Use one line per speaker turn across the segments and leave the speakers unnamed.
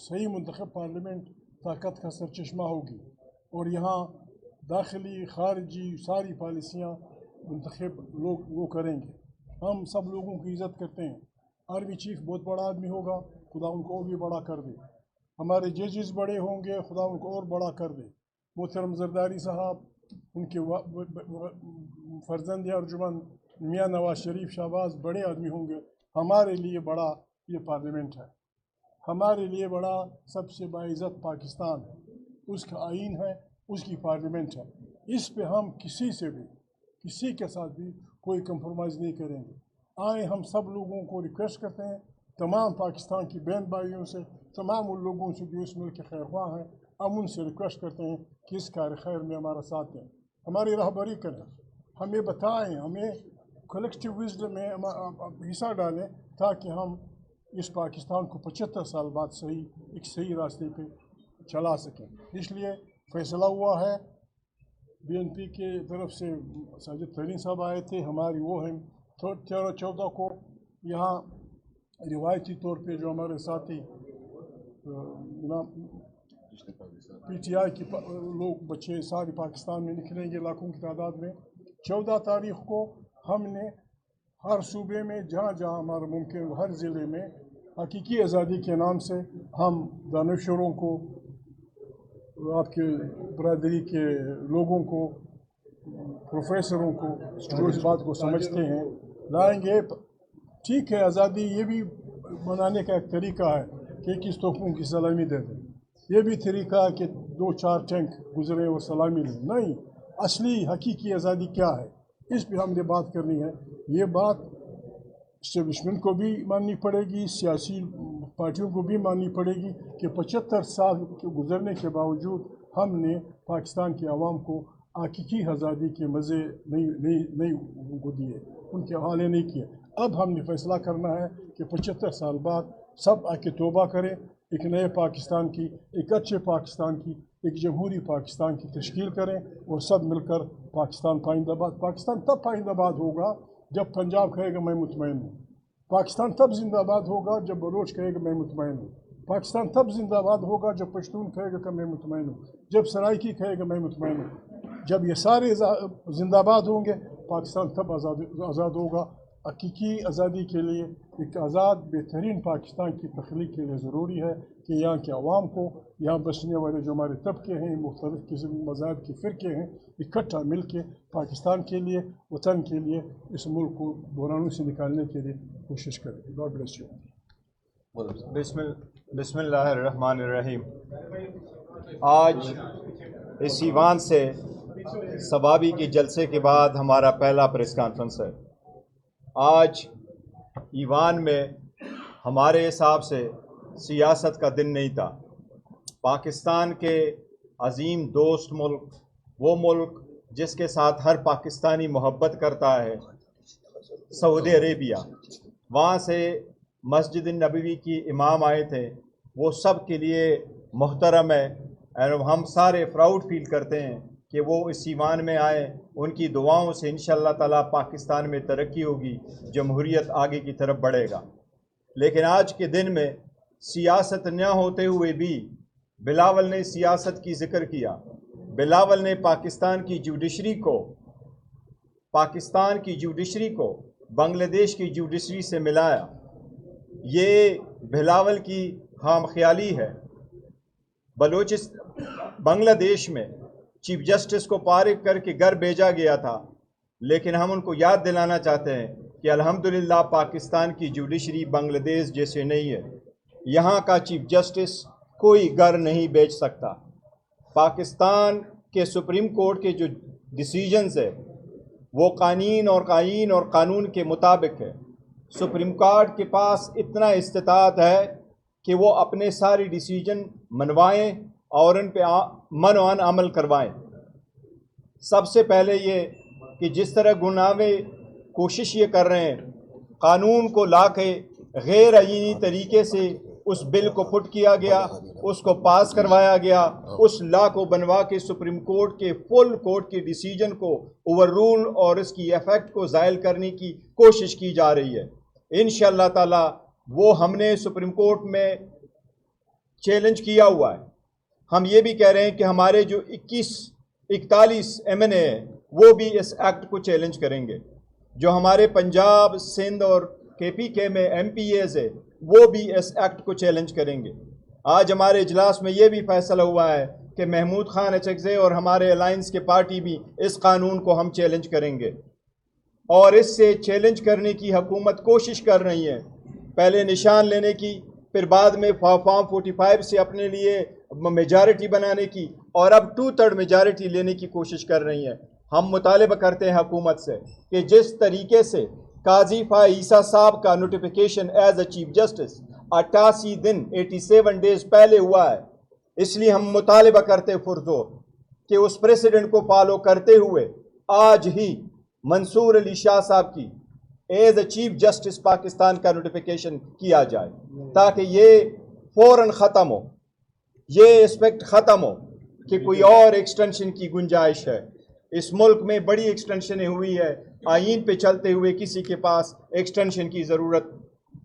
सही मुंतखब पार्लियामेंट ताकत का सरचश्मा होगी और यहाँ दाखिली खारजी सारी पॉलिसियाँ मुंतखब लोग वो करेंगे। हम सब लोगों की इज़्ज़त करते हैं। आर्मी चीफ बहुत बड़ा आदमी होगा, खुदा उनको और भी बड़ा कर दे। हमारे जजेस बड़े होंगे, खुदा उनको और बड़ा कर दे। मोहतरम जरदारी साहब, उनके फर्जंद अर्जुमन मियाँ नवाज शरीफ शहबाज बड़े आदमी होंगे। हमारे लिए बड़ा ये पार्लियामेंट है, हमारे लिए बड़ा सबसे बाइज़्ज़त पाकिस्तान है, उसका आइन है, उसकी पार्लियामेंट है। इस पे हम किसी से भी किसी के साथ भी कोई कंप्रोमाइज़ नहीं करेंगे। आए हम सब लोगों को रिक्वेस्ट करते हैं, तमाम पाकिस्तान की बहन भाइयों से, तमाम उन लोगों से जो इस मुल्क के खैर ख्वाह हैं, हम उनसे रिक्वेस्ट करते हैं कि इस कार खैर में हमारा साथ दें, हमारी राहबरी करें, हमें बताएं, हमें कलेक्टिव विजडम में हिस्सा डालें ताकि हम इस पाकिस्तान को 75 साल बाद एक सही रास्ते पे चला सकें। इसलिए फैसला हुआ है, BNP के तरफ से साजिद तरीन साहब आए थे, हमारी वो है 13-14 को यहाँ रिवायती तौर पे जो हमारे साथी PTI के लोग बच्चे सारे पाकिस्तान में निकलेंगे लाखों की तादाद में। 14 तारीख को हमने हर सूबे में जहाँ जहाँ हमारा मुमकिन हर ज़िले में हकीकी आज़ादी के नाम से हम दानिशवरों को, आपके बरादरी के लोगों को, प्रोफेसरों को जो इस बात को समझते हैं लाएंगे। ठीक है, आज़ादी ये भी मनाने का एक तरीका है कि किस तोपों की सलामी दे दें, ये भी तरीका है कि 2-4 टैंक गुजरे और सलामी लें। नहीं, असली हकीकी आज़ादी क्या है, इस पे हमने बात करनी है। ये बात इस्टेब्लिशमेंट को भी माननी पड़ेगी, सियासी पार्टियों को भी माननी पड़ेगी कि 75 साल के गुजरने के बावजूद हमने पाकिस्तान के अवाम को हकीकी आज़ादी के मज़े नहीं उनको दिए, उनके हवाले नहीं किए। अब हमने फैसला करना है कि 75 साल बाद सब आके तौबा करें, एक नए पाकिस्तान की, एक अच्छे पाकिस्तान की, एक जमहूरी पाकिस्तान की तश्कील करें और सब मिलकर पाकिस्तान पाइंदाबाद। पाकिस्तान तब पाइंदाबाद होगा जब पंजाब कहेगा मैं मुतमईन हूँ। पाकिस्तान तब जिंदाबाद होगा जब बलोच कहेगा मैं मुतमईन हूँ। पाकिस्तान तब जिंदाबाद होगा जब पश्तून कहेगा कि मैं मुतमईन हूँ, जब सराइकी कहेगा मैं मुतमईन हूँ। जब ये सारे जिंदाबाद होंगे, पाकिस्तान तब आज़ाद होगा। हकीकी आज़ादी के लिए एक आज़ाद बेहतरीन पाकिस्तान की तख्लीक के लिए ज़रूरी है कि यहाँ के अवाम को, यहाँ बसने वाले जो हमारे तबके हैं, मुख्तलिफ़ किस्म मज़ाहब के फ़िरके हैं, इकट्ठा मिल के पाकिस्तान के लिए, वतन के लिए, इस मुल्क को बुरानों से निकालने के लिए कोशिश करें। God bless you.
बिस्मिल्लाहिर्रहमानिर्रहीम। आज इस ईवान से सबाबी के जलसे के बाद हमारा पहला प्रेस कॉन्फ्रेंस है। आज ईवान में हमारे हिसाब से सियासत का दिन नहीं था। पाकिस्तान के अजीम दोस्त मुल्क, वो मुल्क जिसके साथ हर पाकिस्तानी मोहब्बत करता है, सऊदी अरेबिया, वहाँ से मस्जिद नबवी की इमाम आए थे, वो सब के लिए मोहतरम है और हम सारे प्राउड फील करते हैं कि वो इस ईवान में आए। उनकी दुआओं से इंशाअल्लाह ताला पाकिस्तान में तरक्की होगी, जमहूरियत आगे की तरफ बढ़ेगा। लेकिन आज के दिन में सियासत न होते हुए भी बिलावल ने सियासत की ज़िक्र किया। बिलावल ने पाकिस्तान की जुडिशरी को बांग्लादेश की जुडिशरी से मिलाया। ये बिलावल की खामख्याली है। बांग्लादेश में चीफ जस्टिस को पारिक करके घर भेजा गया था, लेकिन हम उनको याद दिलाना चाहते हैं कि अल्हम्दुलिल्लाह पाकिस्तान की जुडिशरी बांग्लादेश जैसे नहीं है। यहाँ का चीफ जस्टिस कोई घर नहीं बेच सकता। पाकिस्तान के सुप्रीम कोर्ट के जो डिसीजंस है वो आईन और कानून के मुताबिक है। सुप्रीम कोर्ट के पास इतना इस्तिताअत है कि वो अपने सारे डिसीजन मनवाएं और उन पे मनवान अमल करवाएं। सबसे पहले ये कि जिस तरह गुनावे कोशिश ये कर रहे हैं, कानून को ला के गैर आईनी तरीके से उस बिल को पुट किया गया, उसको पास करवाया गया, उस लॉ को बनवा के सुप्रीम कोर्ट के फुल कोर्ट के डिसीजन को ओवर रूल और इसकी इफेक्ट को ज़ायल करने की कोशिश की जा रही है। इंशाअल्लाह ताला वो हमने सुप्रीम कोर्ट में चैलेंज किया हुआ है। हम ये भी कह रहे हैं कि हमारे जो 41 MNA है वो भी इस एक्ट को चैलेंज करेंगे। जो हमारे पंजाब, सिंध और KPK में MPAs है वो भी इस एक्ट को चैलेंज करेंगे। आज हमारे इजलास में ये भी फैसला हुआ है कि महमूद खान HXA और हमारे अलायंस के पार्टी भी इस कानून को हम चैलेंज करेंगे। और इससे चैलेंज करने की हुकूमत कोशिश कर रही है, पहले निशान लेने की, फिर बाद में फॉर्म 45 से अपने लिए मेजॉरिटी बनाने की, और अब 2/3 मेजॉरिटी लेने की कोशिश कर रही है। हम मुतालिबा करते हैं हुकूमत से कि जिस तरीके से काजी ईसा साहब का notification as a chief justice 88 दिन 87 डेज पहले हुआ है, इसलिए हम मुतालिबा करते पुरजोर कि उस प्रेसिडेंट को फॉलो करते हुए आज ही मंसूर अली शाह साहब की as a chief justice Pakistan का नोटिफिकेशन किया जाए, ताकि ये फौरन ख़त्म हो, ये एस्पेक्ट ख़त्म हो कि कोई और एक्सटेंशन की गुंजाइश है। इस मुल्क में बड़ी एक्सटेंशनें हुई है, आईन पे चलते हुए किसी के पास एक्सटेंशन की ज़रूरत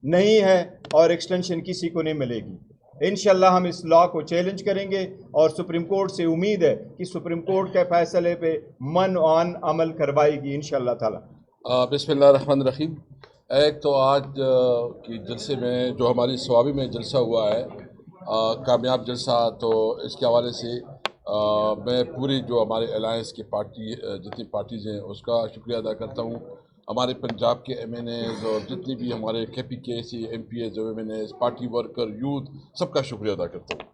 नहीं है और एक्सटेंशन किसी को नहीं मिलेगी। इंशाल्लाह हम इस लॉ को चैलेंज करेंगे और सुप्रीम कोर्ट से उम्मीद है कि सुप्रीम कोर्ट के फैसले पे मन ऑन अमल करवाएगी इंशाल्लाह ताला।
बिस्मिल्लाहिर्रहमानिर्रहीम। एक तो आज की जलसे में जो हमारी स्वाबी में जलसा हुआ है, कामयाब जलसा, तो इसके हवाले से मैं पूरी जो हमारे अलायंस की पार्टी जितनी पार्टीज़ हैं उसका शुक्रिया अदा करता हूँ। हमारे पंजाब के MNAs और जितनी भी हमारे KPK MPAs MNAs, party worker, youth, सबका शुक्रिया अदा करता हूँ।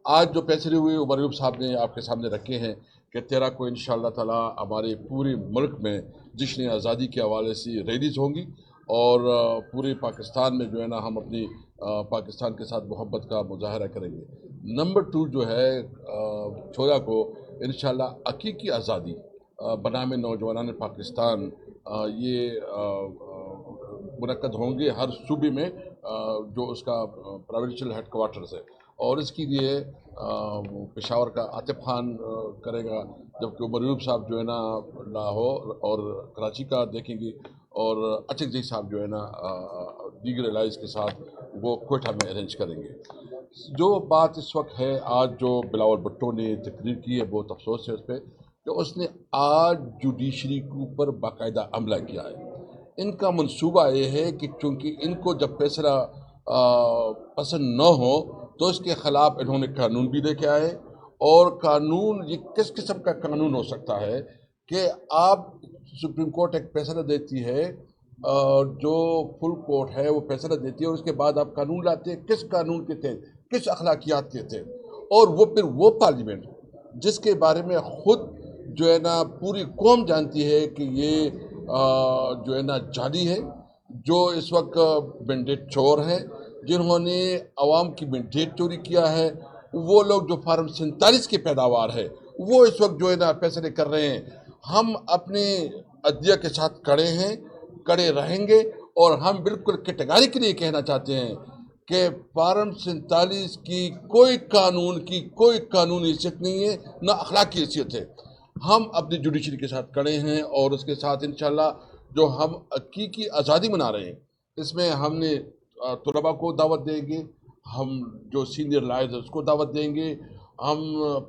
आज जो फैसले हुए उमर अयूब साहब ने आपके सामने रखे हैं कि 13 को इंशाअल्लाह ताला हमारे पूरे मुल्क में जश्न आज़ादी के हवाले से रैलीज़ होंगी और पूरे पाकिस्तान में जो है ना हम अपनी पाकिस्तान के साथ मोहब्बत का मुजाहरा करेंगे। नंबर 2 जो है 14 को इंशाअल्लाह हकीकी आज़ादी बनामे नौजवानान पाकिस्तान ये मुनक्कद होंगे हर सूबे में जो उसका प्रोविंशियल हेडक्वार्टर्स है, और इसके लिए पेशावर का आतिफ खान करेगा, जबकि उमर अयूब साहब जो है ना लाहौर और कराची का देखेंगे, और HXA साहब जो है ना दीगर एलाइज के साथ वो कोयटा में अरेंज करेंगे। जो बात इस वक्त है, आज जो बिलावल भुट्टो ने तकरीर की है, बहुत अफसोस है उस पर कि उसने आज जुडिशरी के ऊपर बाकायदा हमला किया है। इनका मंसूबा ये है कि चूँकि इनको जब फैसला पसंद न हो तो इसके ख़िलाफ़ इन्होंने कानून भी लेके आए, और कानून ये किस किस्म का कानून हो सकता है कि आप सुप्रीम कोर्ट एक फैसला देती है, जो फुल कोर्ट है वो फैसला देती है, और उसके बाद आप कानून लाते हैं किस कानून के थे, किस अखलाकियात के थे, और वो फिर वो पार्लियामेंट जिसके बारे में ख़ुद जो है ना पूरी कौम जानती है कि ये जो है ना जाली है, जो इस वक्त मैंडेट चोर हैं, जिन्होंने आवाम की मैंडेट चोरी किया है, वो लोग जो फार्म 47 की पैदावार है वो इस वक्त जो है ना फैसले कर रहे हैं। हम अपने अदलिया के साथ खड़े हैं, खड़े रहेंगे, और हम बिल्कुल कैटेगरी के लिए कहना चाहते हैं कि फार्म 47 की कोई कानूनी हैसियत नहीं है, ना अखलाकी हैसियत है। हम अपनी जुडिशरी के साथ खड़े हैं, और उसके साथ इंशाल्लाह जो हम हकीकी आज़ादी मना रहे हैं, इसमें हमने तलबा को दावत देंगे, हम जो सीनियर लॉयर्स हैं उसको दावत देंगे, हम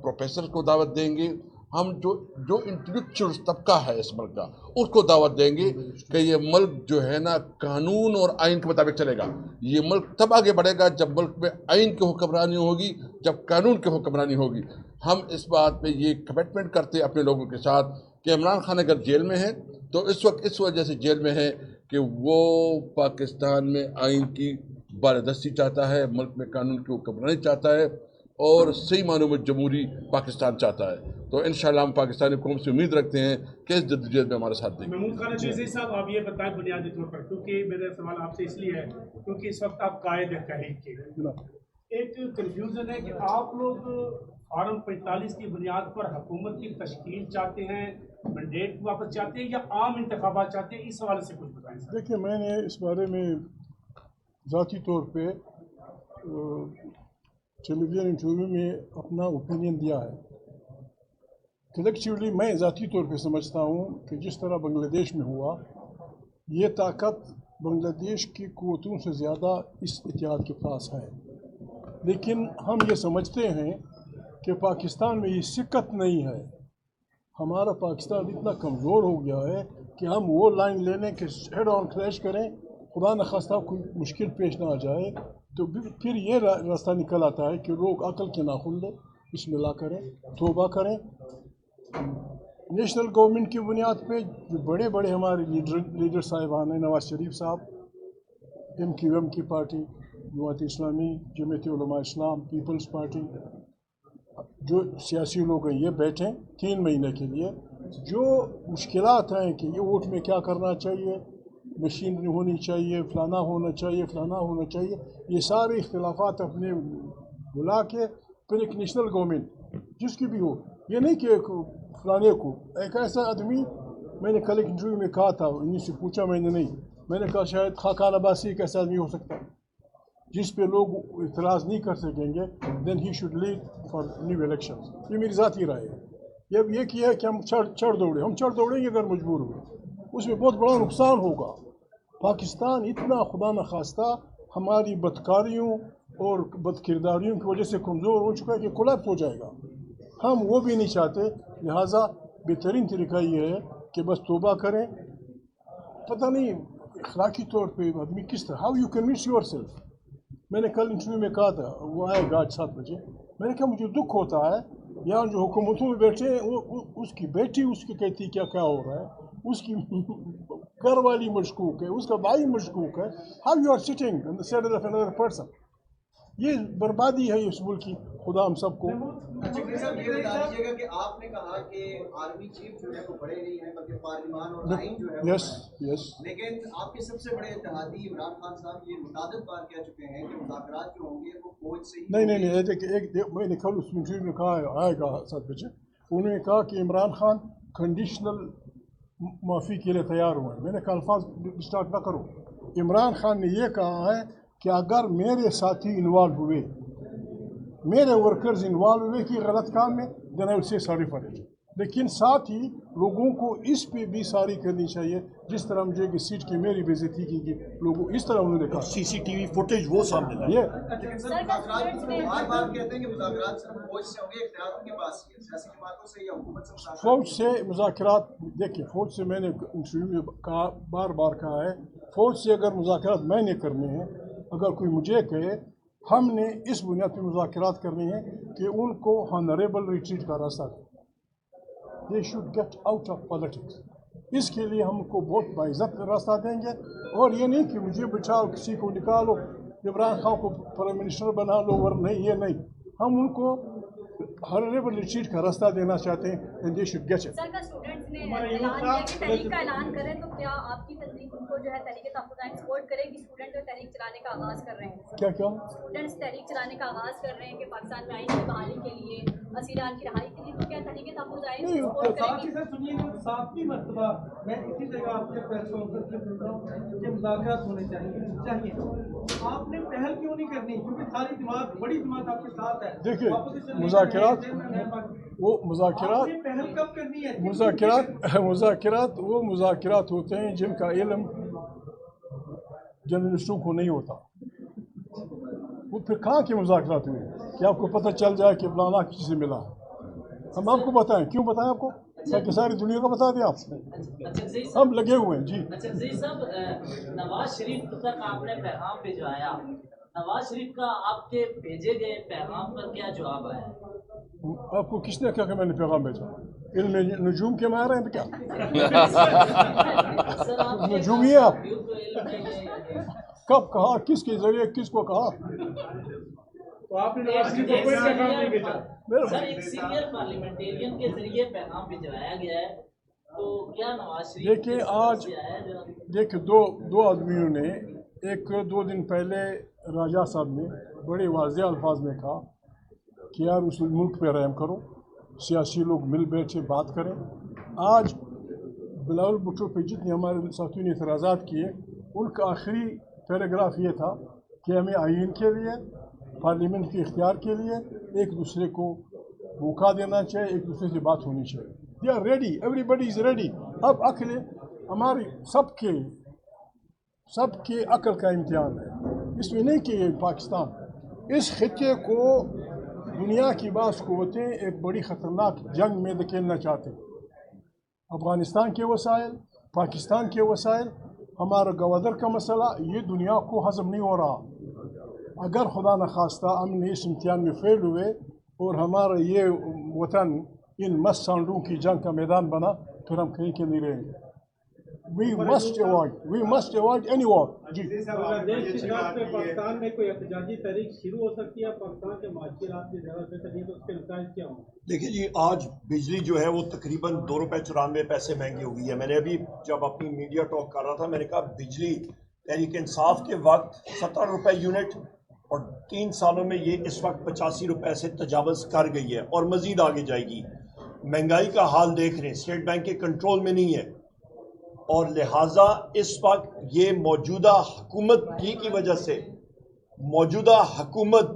प्रोफेसर को दावत देंगे, हम जो इंटेलेक्चुअल तबका है इस मुल्क का उसको दावत देंगे कि ये मुल्क जो है ना कानून और आइन के मुताबिक चलेगा। ये मुल्क तब आगे बढ़ेगा जब मुल्क में आइन की हुक्मरानी होगी, जब कानून की हुक्मरानी होगी। हम इस बात पे ये कमिटमेंट करते अपने लोगों के साथ कि इमरान खान अगर जेल में है तो इस वक्त इस वजह से जेल में है कि वो पाकिस्तान में आइन की बारदस्ती चाहता है, मुल्क में कानून की हुक्मरानी चाहता है, और सही मानों में जमहूरी पाकिस्तान चाहता है। तो इंशाल्लाह हम पाकिस्तानी कौम से उम्मीद रखते हैं कि इस जद्दोजहद में हमारे साथ देंगे।
महमूद खान HXA साहब, आप ये बताएं बुनियादी तौर पर, क्योंकि मेरा सवाल आपसे इसलिए है क्योंकि इस वक्त आप कायद तहरीक के, एक कन्फ्यूज़न है कि आप लोग फार्म 45 की बुनियाद पर हुकूमत की तश्कील चाहते हैं, मैंडेट वापस चाहते हैं, या आम इंतखाबात चाहते हैं? इस हवाले से कुछ बताएं।
देखिए, मैंने इस बारे में ज़ाती तौर पे टेलीविज़न इंटरव्यू में अपना ओपिनियन दिया है। कलेक्टिवली मैं ज़ाती तौर पे समझता हूँ कि जिस तरह बांग्लादेश में हुआ, ये ताकत बांग्लादेश की क़ुव्वतों से ज़्यादा इस इत्तेहाद के पास है। لیکن ہم یہ سمجھتے ہیں کہ پاکستان میں یہ سکت نہیں ہے. ہمارا پاکستان اتنا کمزور ہو گیا ہے کہ ہم وہ لائن لینے کے ہیڈ آن کلیش کریں, خدا نخواستہ کوئی مشکل پیش نہ آ جائے تو پھر یہ راستہ نکل آتا ہے کہ لوگ عقل کے ناخن لیں, بسم اللہ کریں, توبہ کریں. نیشنل گورنمنٹ کی بنیاد پہ جو بڑے بڑے ہمارے لیڈر صاحبان ہیں, نواز شریف صاحب, MQM کی پارٹی, جماعت اسلامی, جمعیت علماء اسلام, پیپلز پارٹی, جو سیاسی لوگ ہیں یہ بیٹھیں 3 مہینے کے لیے. جو مشکلات ہیں کہ یہ ووٹ میں کیا کرنا چاہیے, مشینری ہونی چاہیے, فلانا ہونا چاہیے, فلانا ہونا چاہیے, یہ سارے اختلافات اپنے بلا کے پھر ایک نیشنل گورنمنٹ جس کی بھی ہو, یہ نہیں کہ فلانے کو. ایک ایسا آدمی, میں نے کل ایک انٹرویو میں کہا تھا, انہیں سے پوچھا میں نے نہیں, میں نے کہا شاید خاقان عباسی ایک ایسا آدمی ہو سکتا ہے جس پہ لوگ اعتراض نہیں کر سکیں گے, then he should lead for new election. یہ میری ذاتی رائے ہے. یہ کیا ہے کہ ہم چڑھ دوڑیں گے اگر مجبور ہوئے, اس میں بہت بڑا نقصان ہوگا. پاکستان اتنا خدا نخواستہ ہماری بدکاریوں اور بد کرداریوں کی وجہ سے کمزور ہو چکا ہے کہ کولیپس ہو جائے گا. ہم وہ بھی نہیں چاہتے, لہٰذا بہترین طریقہ یہ ہے کہ بس توبہ کریں. پتہ نہیں اخلاقی طور پہ آدمی کس طرح, how you convince yourself. میں نے کل انٹرویو میں کہا تھا, وہ آئے گا آج 7 بجے, میں نے کہا مجھے دکھ ہوتا ہے یہاں جو حکومتوں میں بیٹھے ہیں, اس کی بیٹی اس کی کہتی کیا ہو رہا ہے, اس کی گھر والی مشکوک ہے, اس کا بھائی مشکوک ہے. How you are sitting on the side of another person. یہ بربادی ہے اس ملک کی. خدا ہم سب کو.
اچھا صاحب یہ بتا دیجیے گا کہ آپ نے کہا کہ آرمی چیف جو ہے وہ بڑے نہیں ہیں بلکہ پارلیمان اور آئین جو ہے,
یس,
لیکن آپ کے سب سے بڑے اتحادی عمران خان صاحب یہ متعدد بار کہہ چکے ہیں کہ مذاکرات جو ہوں گے وہ فوج سے ہی.
نہیں, میں نے کل اس انٹرویو میں کہا آئے گا 7 بجے, انہوں نے کہا کہ عمران خان کنڈیشنل معافی کے لیے تیار ہوئے. میں نے کہا الفاظ اسٹارٹ نہ کرو. عمران خان نے یہ کہا ہے کہ اگر میرے ساتھی انوالو ہوئے, میرے ورکرز انوالو ہوئے کہ غلط کام میں, دین آئی ول سے سوری فار اٹ. لیکن ساتھ ہی لوگوں کو اس پہ بھی ساری کرنی چاہیے جس طرح مجھے کہ سیٹ کی میری بےزتی کی گئی, لوگوں اس طرح انہوں نے کہا.
CCTV فوٹیج وہ سامنے لائی.
یہ
بار بار کہتے ہیں کہ مذاکرات صرف فوج سے ہوں گے, اختیار ان کے پاس ہی ہے, سیاسی جماعتوں سے یا حکومت سے.
فوج سے مذاکرات, دیکھیں فوج سے میں نے انٹرویو میں کہا, بار بار کہا ہے, فوج سے اگر مذاکرات میں نے کرنے ہیں, اگر کوئی مجھے کہے ہم نے اس بنیاد پہ مذاکرات کرنے ہیں کہ ان کو ہانریبل ریٹریٹ کا راستہ دیں. They should get out of politics. اس کے لیے ہم کو بہت باعزت راستہ دیں گے, اور یہ نہیں کہ مجھے بچاؤ, کسی کو نکالو, عمران خان کو پرائم منسٹر بنا لو, نہیں, یہ نہیں. ہم ان کو ہانریبل ریٹریٹ کا راستہ دینا چاہتے ہیں, and they should get it.
Sir کا اسٹوڈنٹس نے اعلان کیا کہ تحریک کا اعلان کریں, تو کیا آپ کی تحریک ان کو جو ہے تحریک تحفظ سپورٹ کرے گی؟ اسٹوڈنٹ جو تحریک چلانے کا آغاز کر رہے ہیں,
کیا
اسٹوڈنٹس تحریک چلانے کا آغاز کر رہے ہیں کہ پاکستان میں آئین کی بحالی کے لیے, اسیران کی رہائی کے لیے, تو کیا تحریک تحفظ آئین کو سپورٹ کرے گی؟
سر سنیے, 7ویں مرتبہ میں اسی جگہ آپ کے پریس کانفرنس میں پوچھ رہا ہوں کہ مذاکرات ہونے چاہیے, آپ نے پہل کیوں نہیں کرنی؟ کیونکہ ساری جماعت, بڑی جماعت آپ کے ساتھ ہے.
دیکھیے مذاکرات, وہ مذاکرات,
پہل کب کرنی ہے؟
مذاکرات وہ مذاکرات ہوتے ہیں جن کا علم جرنلسٹوں کو نہیں ہوتا. وہ پھر کہاں کے مذاکرات ہوئے کہ آپ کو پتہ چل جائے کہ فلانا کسی سے ملا. ہم آپ کو بتائیں, کیوں بتائیں آپ کو, تاکہ ساری دنیا کو بتا دیں آپ. ہم لگے ہوئے ہیں. جی
اچھا زئی صاحب, نواز شریف تک آپ نے پیغام بھجوایا, نواز شریف کا آپ کے بھیجے گئے پیغام پر کیا جواب آیا؟
آپ کو کس نے کہا کہ میں نے پیغام بھیجا؟ علم نجوم کے ماہر ہیں کیا؟ نجوم ہی آپ. کب کہا, کس کے ذریعے, کس کو کہا؟
تو آپ نے نواز شریف کو کوئی پیغام نہیں بھیجا؟
سر ایک سینئر پارلیمنٹیرین کے ذریعے پیغام بھجوایا گیا ہے, تو کیا نواز شریف؟
دیکھیں آج, دیکھیں دو آدمیوں نے, ایک 2 دن پہلے راجہ صاحب نے بڑے واضح الفاظ میں کہا کہ یار اس ملک پہ رحم کرو, سیاسی لوگ مل بیٹھے بات کریں. آج بلاول بھٹو پہ جتنے ہمارے ساتھیوں نے اعتراضات کیے, ان کا آخری پیراگراف یہ تھا کہ ہمیں آئین کے لیے, پارلیمنٹ کے اختیار کے لیے ایک دوسرے کو موقع دینا چاہیے, ایک دوسرے سے بات ہونی چاہیے. They are ready, everybody is ready. اب عقل ہماری سب کے عقل کا امتحان ہے. اس میں نہیں کہ پاکستان, इस खत्े को दुनिया की बास क़ुव्वतें एक बड़ी ख़तरनाक जंग में धकेलना चाहते हैं। अफ़गानिस्तान के वसाइल, पाकिस्तान के वसाइल, हमारा गवादर का मसला, ये दुनिया को हज़म नहीं हो रहा। अगर खुदा न खास्ता हमने इस इम्तिहान में फेल हुए और हमारा ये वतन इन मस्त सांडों की जंग का मैदान बना, फिर हम कहीं के नहीं रहेंगे। We must avoid any war. जी।
बांग्लादेश के खिलाफ में पाकिस्तान में कोई एहतजाजी तहरीक शुरू हो सकती है? पाकिस्तान के माशी हालात में ज़्यादा बेहतर नहीं है तो उसके नतीजे क्या होंगे?
देखिए जी, आज बिजली जो है वो तकरीबन ₹2.94 महंगी हो गई है। मैंने अभी जब अपनी मीडिया टॉक कर रहा था, मैंने कहा बिजली तहरीक इंसाफ के वक्त ₹17 यूनिट और 3 सालों में ये इस वक्त ₹85 से तजावज़ कर गई है और मज़ीद आगे जाएगी। महंगाई का हाल देख रहे हैं, स्टेट बैंक के कंट्रोल में नहीं है और लिहाजा इस वक्त ये मौजूदा हुकूमत की वजह से, मौजूदा हुकूमत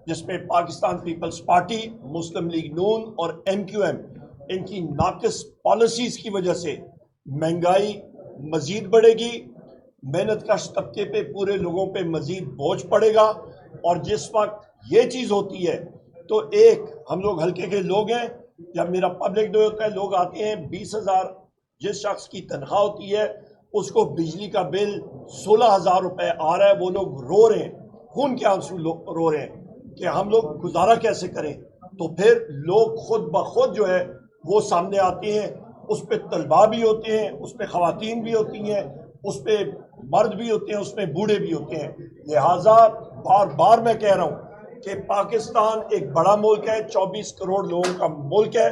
जिसमें पाकिस्तान पीपल्स पार्टी, मुस्लिम लीग नून और MQM, इनकी नाक़िस पॉलिसीज़ की वजह से महंगाई मज़ीद बढ़ेगी, मेहनत कश तबके पे पूरे लोगों पे मज़ीद बोझ पड़ेगा। और जिस वक्त ये चीज़ होती है तो एक हम लोग हल्के के लोग हैं, जब मेरा पब्लिक डे होता है लोग आते हैं, 20,000 जिस शख्स की तनख्वाह होती है उसको बिजली का बिल 16,000 रुपये आ रहा है, वो लोग रो रहे हैं, खून के आंसू रो रहे हैं कि हम लोग गुजारा कैसे करें। तो फिर लोग खुद ब खुद जो है वो सामने आते हैं, उस पर तलबा भी होते हैं, उस पर ख़वातीन भी होती हैं, उस पर मर्द भी होते हैं, उसमें बूढ़े भी होते हैं। लिहाजा बार बार मैं कह रहा हूँ कि पाकिस्तान एक बड़ा मुल्क है, 24 करोड़ लोगों का मुल्क है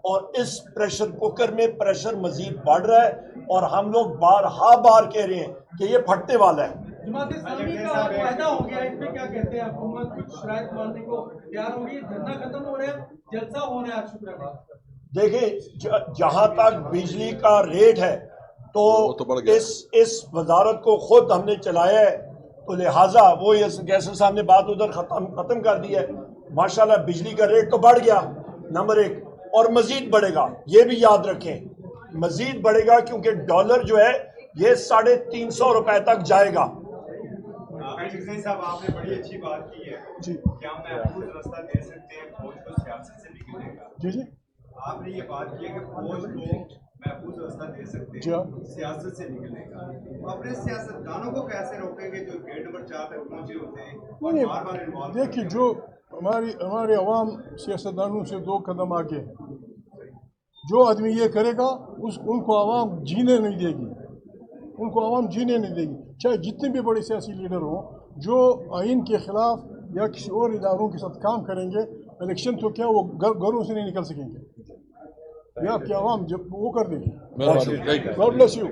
और इस प्रेशर कुकर में प्रेशर मजीद बढ़ रहा है और हम लोग बार कह रहे हैं कि ये फटने वाला है।
जमात इस्लामी का फायदा हो गया, इस पे क्या कहते हैं? हुकूमत कुछ शराइत मानने को तैयार हो गई, धरना खत्म हो रहा है, जलसा हो रहा है आज शुक्रवार।
देखिए, जहां तक बिजली का रेट है तो इस वजारत को खुद हमने चलाया है, तो लिहाजा वो जैसे सामने बात उधर खत्म कर दी है। माशाल्लाह बिजली का रेट तो बढ़ गया नंबर 1 और मजीद बढ़ेगा, ये भी याद रखें, मजीद बढ़ेगा क्योंकि डॉलर जो है ये 350 रुपए तक जाएगा।
साहब आपने बड़ी अच्छी बात की है
जी।
क्या महफूज रास्ता दे सकते हैं फौज को सियासत से निकलने का?
जी जी।
आपने ये बात की है कि फौज को महफूज रास्ता दे सकते हैं सियासत से निकलने का। अपने सियासतदानों को कैसे रोकेंगे जो गेट नंबर 4 तक पहुंचे होते हैं और बार-बार इन्वॉल्व?
देखिए, जो हमारे अवाम सियासतदानों से 2 कदम आगे है। जो आदमी ये करेगा उनको आवाम जीने नहीं देगी, उनको आवाम जीने नहीं देगी, चाहे जितने भी बड़े सियासी लीडर हों। जो आइन के खिलाफ या किसी और इदारों के साथ काम करेंगे, इलेक्शन तो क्या वो घरों से नहीं निकल सकेंगे, ये आपकी आवाम जब वो कर देगी।
मेहरबानी।
God bless you.